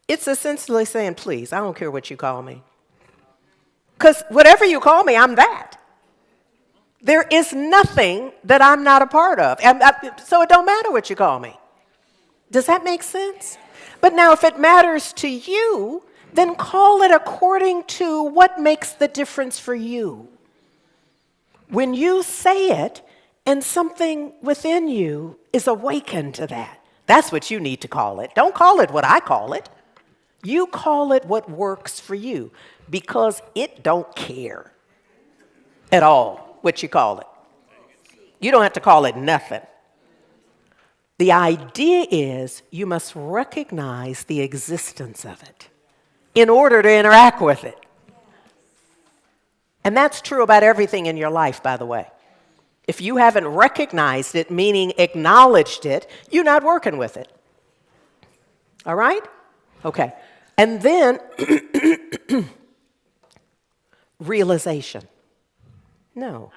it's essentially saying, please, I don't care what you call me. Because whatever you call me, I'm that. There is nothing that I'm not a part of. So it don't matter what you call me. Does that make sense? But now if it matters to you, then call it according to what makes the difference for you. When you say it and something within you is awakened to that, that's what you need to call it. Don't call it what I call it. You call it what works for you because it don't care at all what you call it. You don't have to call it nothing. The idea is you must recognize the existence of it in order to interact with it. And that's true about everything in your life, by the way. If you haven't recognized it, meaning acknowledged it, you're not working with it. All right? Okay. And then realization. No.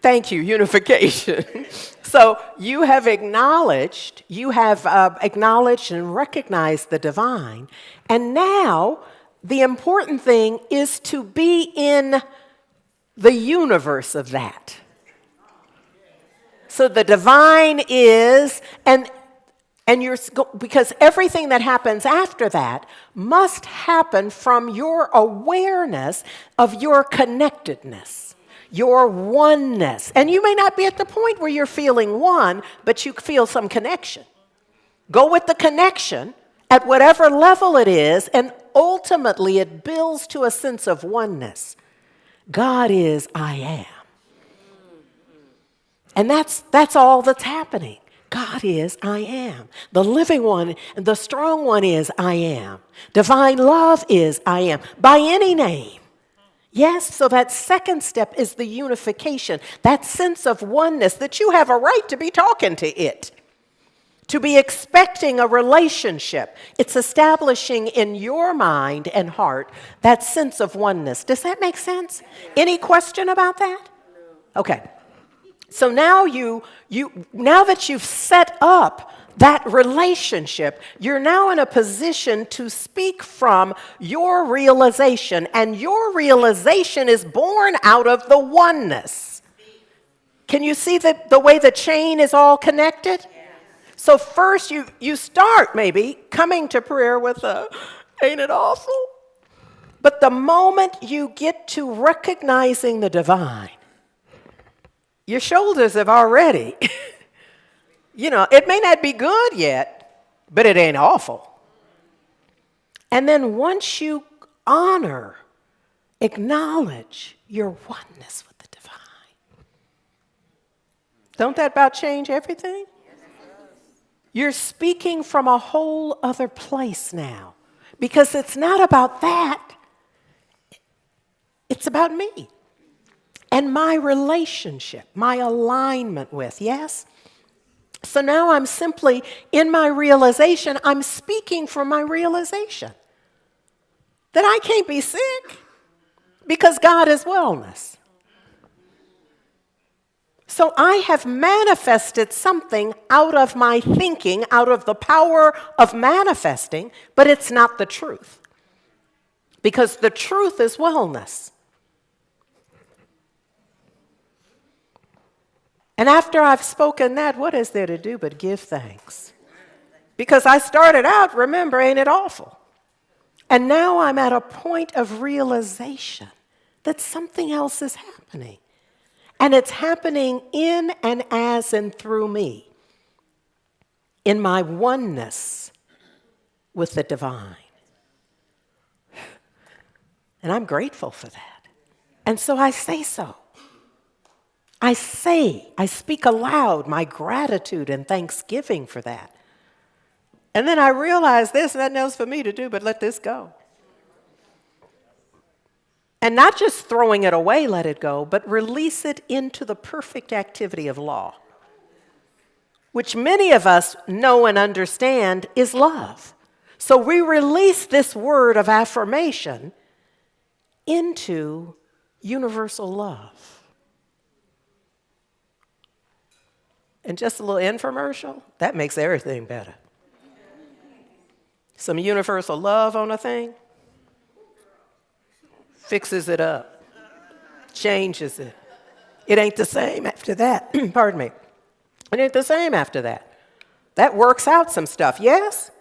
Thank you, unification. So you have acknowledged and recognized the divine. And now the important thing is to be in the universe of that. So the divine is, because everything that happens after that must happen from your awareness of your connectedness, your oneness. And you may not be at the point where you're feeling one, but you feel some connection. Go with the connection at whatever level it is and ultimately it builds to a sense of oneness. God is I am. And that's all that's happening. God is I am. The living one, the strong one is I am. Divine love is I am. By any name. Yes, so that second step is the unification, that sense of oneness that you have a right to be talking to it, to be expecting a relationship. It's establishing in your mind and heart that sense of oneness. Does that make sense? Any question about that? Okay. So now now that you've set up that relationship, you're now in a position to speak from your realization, and your realization is born out of the oneness. Can you see the way the chain is all connected? So first you start maybe coming to prayer with ain't it awful? But the moment you get to recognizing the divine, your shoulders have already, it may not be good yet, but it ain't awful. And then once you honor, acknowledge your oneness with the divine, don't that about change everything? You're speaking from a whole other place now, because it's not about that. It's about me and my relationship, my alignment with, yes? So now I'm simply, in my realization, I'm speaking from my realization that I can't be sick because God is wellness. So I have manifested something out of my thinking, out of the power of manifesting, but it's not the truth. Because the truth is wellness. And after I've spoken that, what is there to do but give thanks? Because I started out, remember, ain't it awful? And now I'm at a point of realization that something else is happening. And it's happening in and as and through me, in my oneness with the divine. And I'm grateful for that. And so I say so. I speak aloud my gratitude and thanksgiving for that. And then I realize there's nothing else for me to do but let this go. And not just throwing it away, let it go, but release it into the perfect activity of law, which many of us know and understand is love. So we release this word of affirmation into universal love. And just a little infomercial, that makes everything better. Some universal love on a thing fixes it up, changes it. It ain't the same after that. Pardon me. It ain't the same after that. That works out some stuff, yes?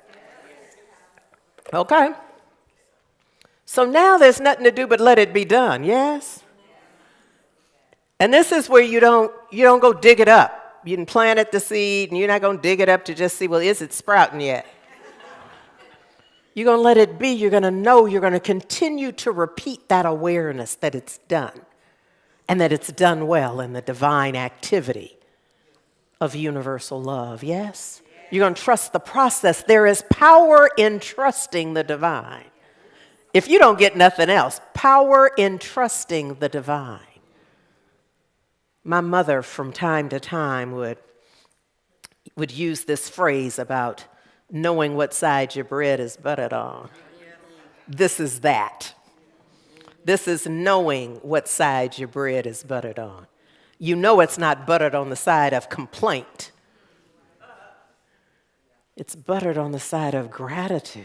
Okay. So now there's nothing to do but let it be done, yes? And this is where you don't go dig it up. You can plant the seed, and you're not going to dig it up to just see, well, is it sprouting yet? You're going to let it be. You're going to know. You're going to continue to repeat that awareness that it's done, and that it's done well in the divine activity of universal love, yes? You're going to trust the process. There is power in trusting the divine. If you don't get nothing else, power in trusting the divine. My mother, from time to time, would use this phrase about knowing what side your bread is buttered on. This is that. This is knowing what side your bread is buttered on. You know it's not buttered on the side of complaint. It's buttered on the side of gratitude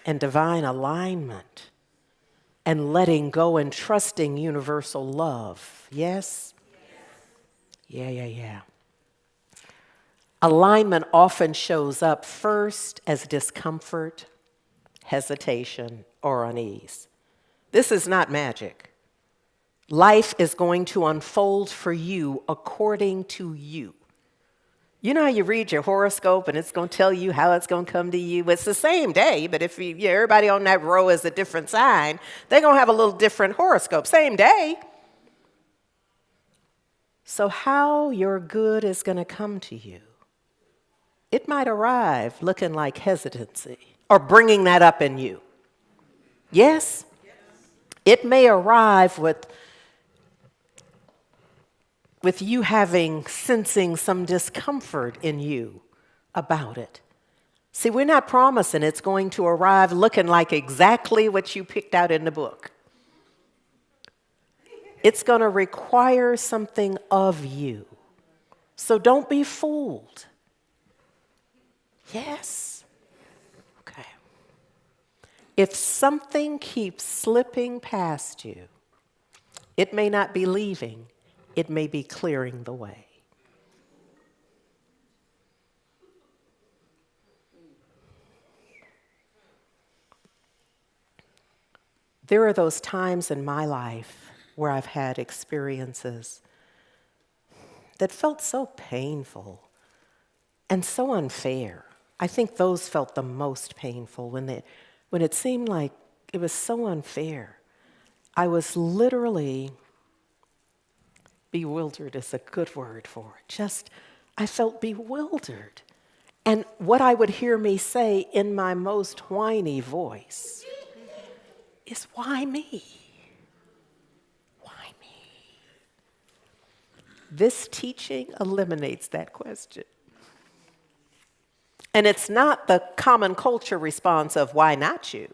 and divine alignment and letting go and trusting universal love. Yes? Yeah. Alignment often shows up first as discomfort, hesitation, or unease. This is not magic. Life is going to unfold for you according to you. You know how you read your horoscope and it's going to tell you how it's going to come to you? It's the same day, but if everybody on that row is a different sign, they're going to have a little different horoscope. Same day. So how your good is going to come to you, it might arrive looking like hesitancy or bringing that up in you. Yes? It may arrive with you sensing some discomfort in you about it. See, we're not promising it's going to arrive looking like exactly what you picked out in the book. It's going to require something of you. So don't be fooled. Yes? Okay. If something keeps slipping past you, it may not be leaving, it may be clearing the way. There are those times in my life where I've had experiences that felt so painful and so unfair. I think those felt the most painful when it seemed like it was so unfair. I was literally bewildered is a good word for it. I felt bewildered. And what I would hear me say in my most whiny voice is, why me? Why me? This teaching eliminates that question. And it's not the common culture response of why not you.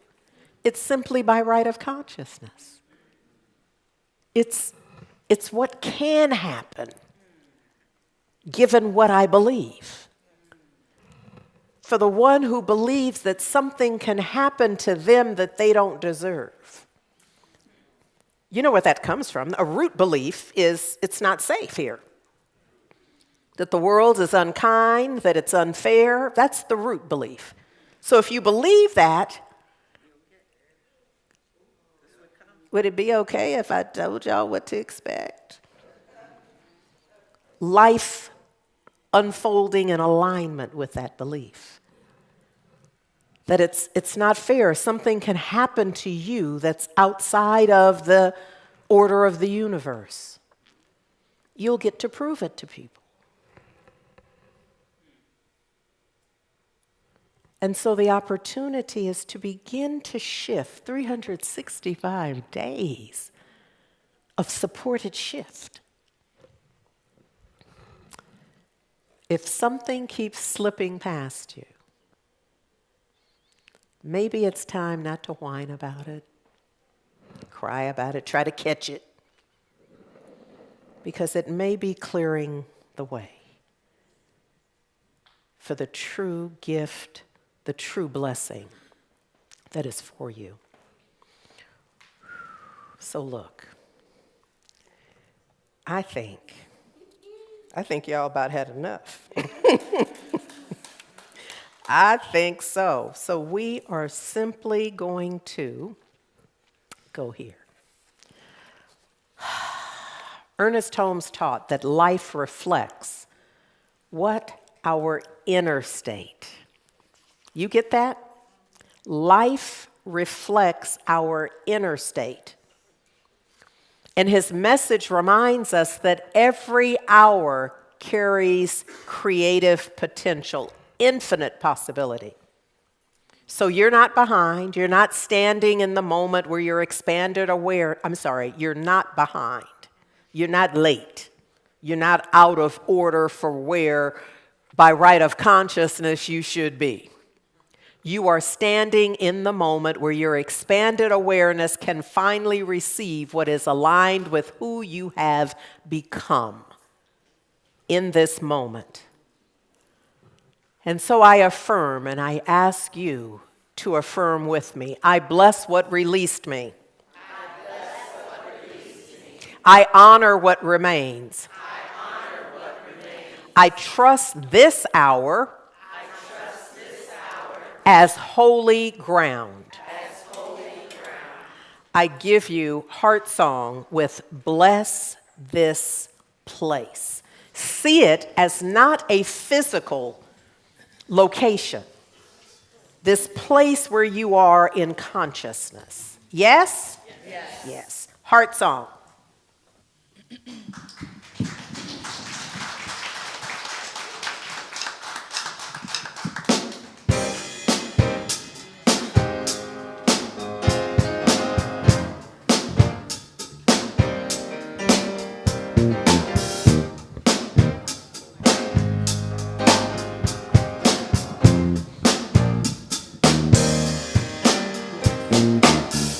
It's simply by right of consciousness. It's what can happen given what I believe. For the one who believes that something can happen to them that they don't deserve. You know where that comes from. A root belief is it's not safe here. That the world is unkind, that it's unfair, that's the root belief. So if you believe that, would it be okay if I told y'all what to expect? Life unfolding in alignment with that belief. That it's not fair. Something can happen to you that's outside of the order of the universe. You'll get to prove it to people. And so the opportunity is to begin to shift 365 days of supported shift. If something keeps slipping past you, maybe it's time not to whine about it, cry about it, try to catch it, because it may be clearing the way for the true gift, the true blessing that is for you. So look, I think y'all about had enough. I think so. So we are simply going to go here. Ernest Holmes taught that life reflects what our inner state. You get that? Life reflects our inner state. And his message reminds us that every hour carries creative potential, infinite possibility. So you're not behind. You're not standing in the moment where you're expanded aware. You're not behind. You're not late. You're not out of order for where, by right of consciousness, you should be. You are standing in the moment where your expanded awareness can finally receive what is aligned with who you have become in this moment. And so I affirm, and I ask you to affirm with me. I bless what released me. I honor what remains. I trust this hour as holy ground. I give you heart song with bless this place. See it as not a physical location, this place where you are in consciousness. Yes? Yes. Yes. Heart song.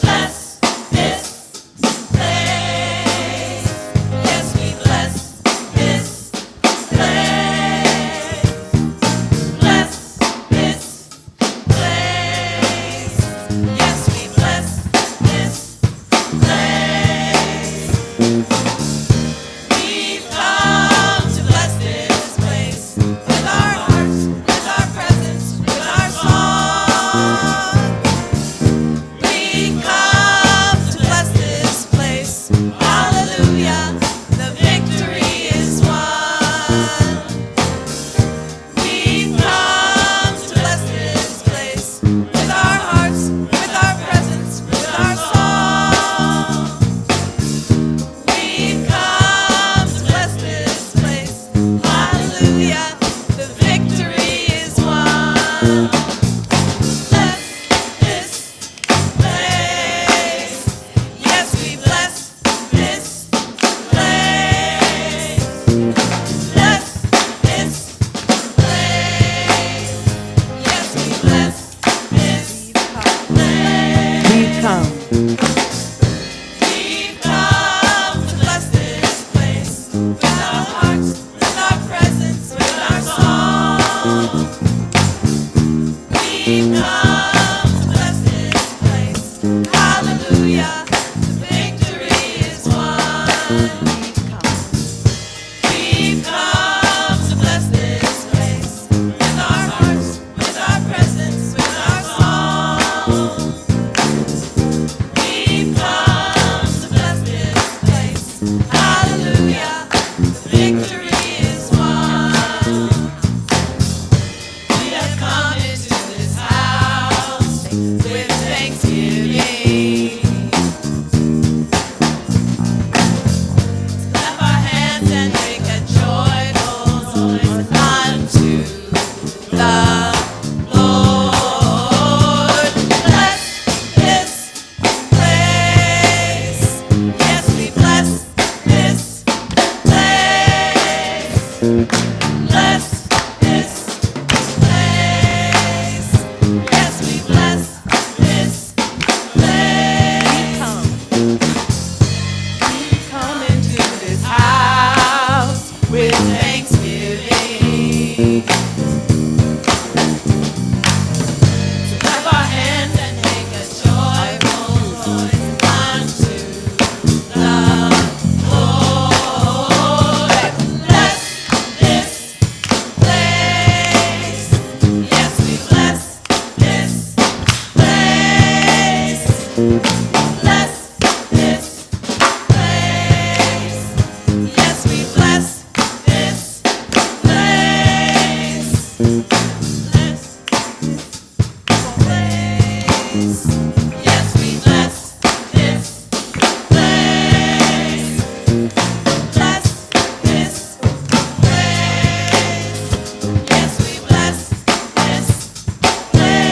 Bless this place. Yes, we bless this place. Bless this place. Yes, we bless this place. We've come to bless this place with our hearts, with our presence, with our song. We come to bless this place. Hallelujah. The victory is won. We've come to bless this place with our hearts, with our presence, with our song. We've come to bless this place. Hallelujah. The victory is won. Bless this place. Yes, we bless this place. Bless this place. Yes, we bless this place. We've come. We've come to bless this place with our hearts, with our presence, with our song. We've come to bless this place. Hallelujah. The victory is won. We've come to bless this place with our hearts, with our presence, with our song. We've come to bless this place. Hallelujah. The victory is won. We have come into this house with thanksgiving. Clap our hands and make a joyful noise unto the Lord. Bless this place. Yes, we bless this place. Bless this place. Yes, we bless this place. Come into this house with thanksgiving. So clap our hands and make a joyful noise unto the Lord. Bless this place. Yes, we bless this place. Bless this place. Yes, we bless this place. Bless this place. Yes, we bless this place. Bless this place. Yes, we bless this place.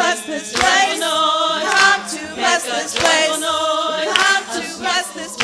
bless this place. Come to bless this place. Come to bless this place.